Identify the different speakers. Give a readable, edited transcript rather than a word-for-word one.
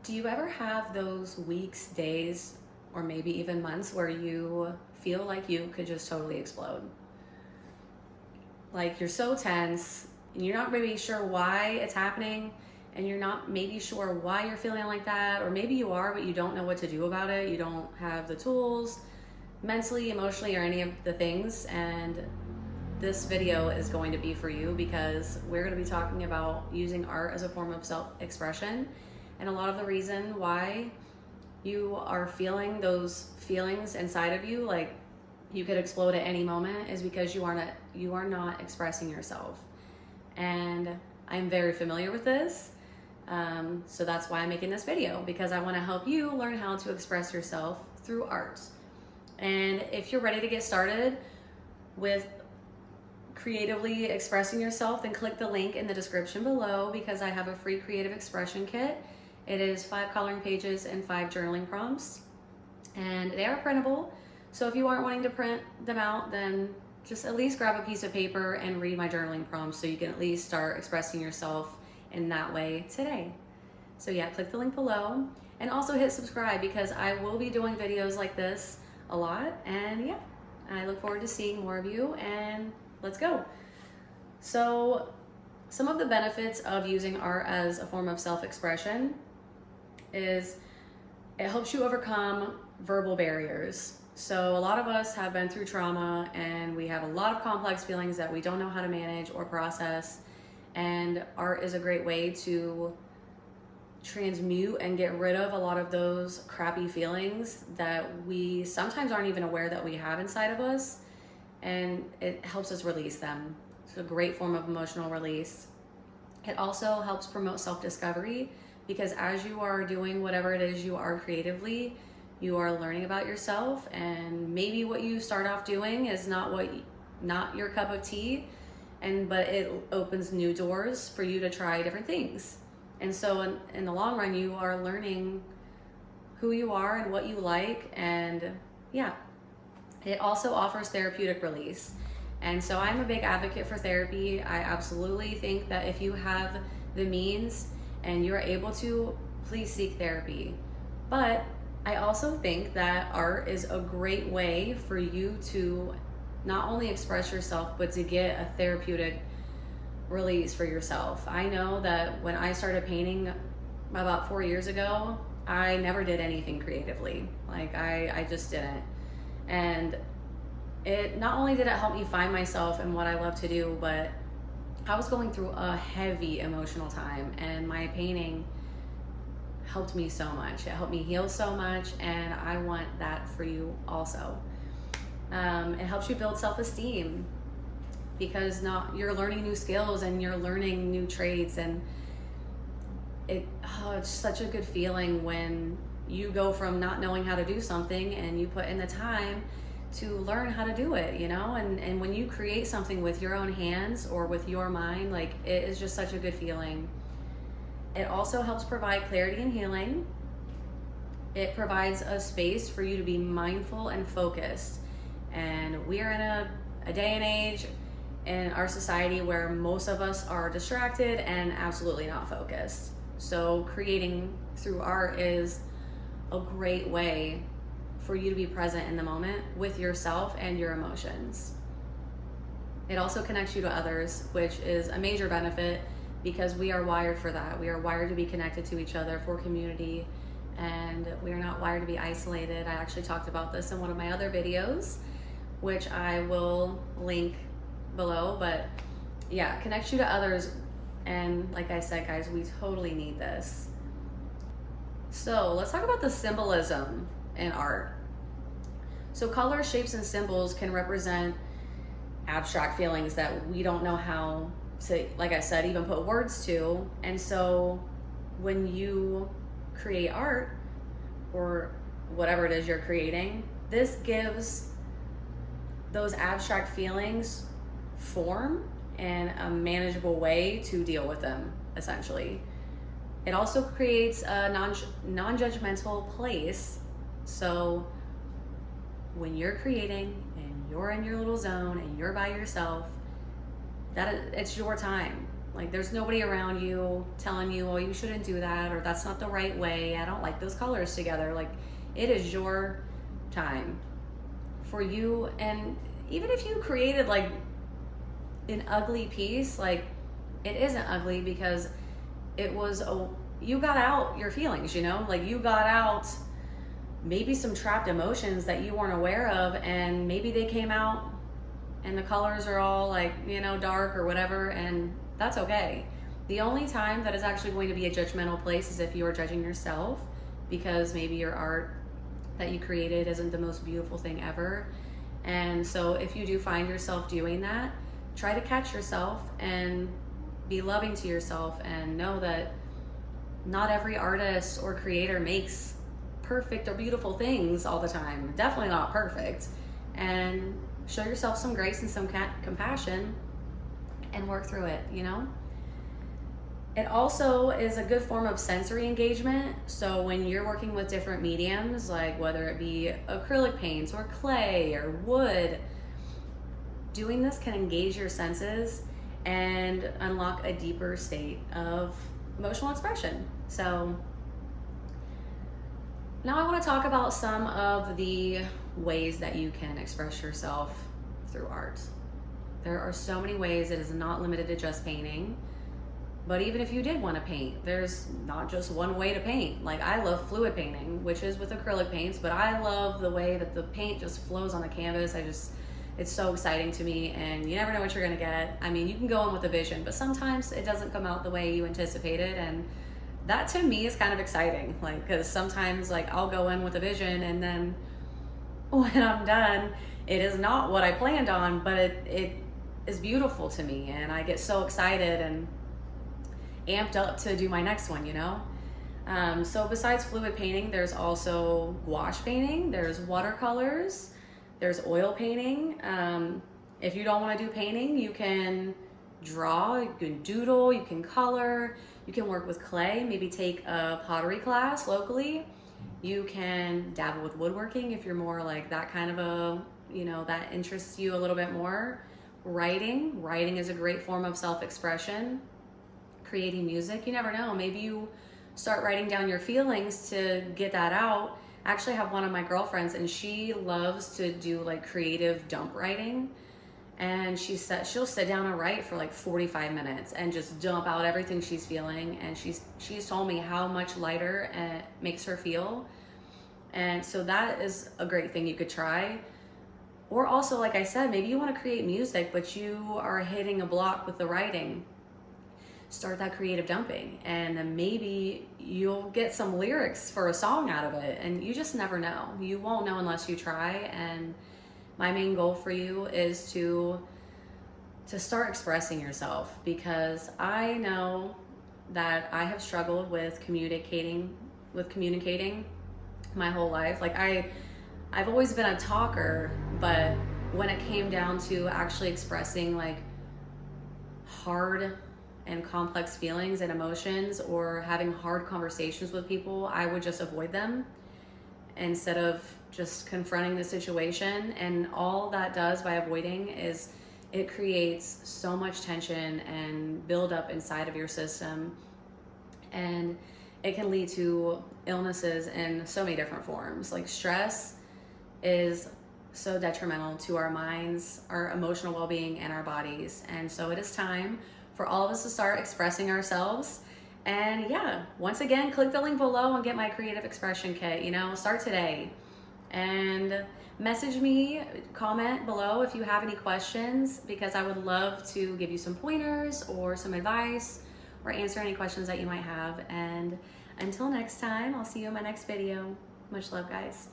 Speaker 1: Do you ever have those weeks, days, or maybe even months where you feel like you could just totally explode? Like you're so tense and you're not really sure why it's happening, and you're not maybe sure why you're feeling like that, or maybe you are, but you don't know what to do about it. You don't have the tools mentally, emotionally, or any of the things. And this video is going to be for you because we're going to be talking about using art as a form of self-expression. And a lot of the reason why you are feeling those feelings inside of you, like you could explode at any moment, is because you are not expressing yourself. And I'm very familiar with this. So that's why I'm making this video, because I want to help you learn how to express yourself through art. And if you're ready to get started with creatively expressing yourself, then click the link in the description below, because I have a free creative expression kit. It is 5 coloring pages and 5 journaling prompts, and they are printable. So if you aren't wanting to print them out, then just at least grab a piece of paper and read my journaling prompts so you can at least start expressing yourself in that way today. So yeah, click the link below, and also hit subscribe, because I will be doing videos like this a lot. And yeah, I look forward to seeing more of you, and let's go. So some of the benefits of using art as a form of self-expression is it helps you overcome verbal barriers. So a lot of us have been through trauma, and we have a lot of complex feelings that we don't know how to manage or process. And art is a great way to transmute and get rid of a lot of those crappy feelings that we sometimes aren't even aware that we have inside of us. And it helps us release them. It's a great form of emotional release. It also helps promote self-discovery, because as you are doing whatever it is you are creatively, you are learning about yourself, and maybe what you start off doing is not your cup of tea, but it opens new doors for you to try different things. And so in the long run, you are learning who you are and what you like. And yeah, it also offers therapeutic release. And so I'm a big advocate for therapy. I absolutely think that if you have the means and you're able to, please seek therapy. But I also think that art is a great way for you to not only express yourself, but to get a therapeutic release for yourself. I know that when I started painting about 4 years ago, I never did anything creatively. Like I just didn't. And it not only did it help me find myself and what I love to do, but I was going through a heavy emotional time, and my painting helped me so much. It helped me heal so much, and I want that for you also. It helps you build self-esteem, because you're learning new skills and you're learning new trades, and it's such a good feeling when you go from not knowing how to do something and you put in the time to learn how to do it, and when you create something with your own hands or with your mind, like, it is just such a good feeling. It also helps provide clarity and healing. It provides a space for you to be mindful and focused. And we are in a day and age in our society where most of us are distracted and absolutely not focused. So creating through art is a great way for you to be present in the moment with yourself and your emotions. It also connects you to others, which is a major benefit, because we are wired for that. We are wired to be connected to each other for community, and we are not wired to be isolated. I actually talked about this in one of my other videos, which I will link below. But yeah, connects you to others. And like I said, guys, we totally need this. So let's talk about the symbolism in art. So colors, shapes, and symbols can represent abstract feelings that we don't know how to, like I said, even put words to. And so when you create art, or whatever it is you're creating, this gives those abstract feelings form and a manageable way to deal with them, essentially. It also creates a non-judgmental place. So when you're creating and you're in your little zone and you're by yourself, it's your time. Like there's nobody around you telling you, oh, you shouldn't do that, or that's not the right way. I don't like those colors together. Like it is your time for you. And even if you created like an ugly piece, like it isn't ugly because it was you got out your feelings, you know, like you got out maybe some trapped emotions that you weren't aware of, and maybe they came out and the colors are all like, you know, dark or whatever, and that's okay. The only time that is actually going to be a judgmental place is if you are judging yourself because maybe your art that you created isn't the most beautiful thing ever. And so if you do find yourself doing that, try to catch yourself and be loving to yourself, and know that not every artist or creator makes perfect or beautiful things all the time. Definitely not perfect. And show yourself some grace and some compassion and work through it, you know? It also is a good form of sensory engagement. So when you're working with different mediums, like whether it be acrylic paints or clay or wood, doing this can engage your senses and unlock a deeper state of emotional expression. So now I want to talk about some of the ways that you can express yourself through art. There are so many ways. It is not limited to just painting. But even if you did want to paint, there's not just one way to paint. Like I love fluid painting, which is with acrylic paints, but I love the way that the paint just flows on the canvas. It's so exciting to me, and you never know what you're gonna get. I mean, you can go in with a vision, but sometimes it doesn't come out the way you anticipated, and that to me is kind of exciting. Like, cause sometimes like I'll go in with a vision and then when I'm done, it is not what I planned on, but it is beautiful to me, and I get so excited and amped up to do my next one, you know? So besides fluid painting, there's also gouache painting, there's watercolors, there's oil painting. If you don't want to do painting, you can draw, you can doodle, you can color, you can work with clay, maybe take a pottery class locally. You can dabble with woodworking if you're more like that kind of a, you know, that interests you a little bit more. Writing is a great form of self-expression. Creating music, you never know, maybe you start writing down your feelings to get that out. I actually have one of my girlfriends, and she loves to do like creative dump writing, and she'll sit down and write for like 45 minutes and just dump out everything she's feeling, and she's told me how much lighter it makes her feel. And so that is a great thing you could try. Or also, like I said, maybe you want to create music but you are hitting a block with the writing. Start that creative dumping, and then maybe you'll get some lyrics for a song out of it, and you just never know. You won't know unless you try. And my main goal for you is to start expressing yourself, because I know that I have struggled with communicating my whole life. Like I've always been a talker, but when it came down to actually expressing like hard and complex feelings and emotions, or having hard conversations with people, I would just avoid them instead of just confronting the situation. And all that does by avoiding is it creates so much tension and build up inside of your system, and it can lead to illnesses in so many different forms. Like stress is so detrimental to our minds, our emotional well-being, and our bodies. And so it is time for all of us to start expressing ourselves. And yeah, once again, click the link below and get my creative expression kit. You know, start today. And message me, comment below if you have any questions, because I would love to give you some pointers or some advice or answer any questions that you might have. And until next time, I'll see you in my next video. Much love, guys.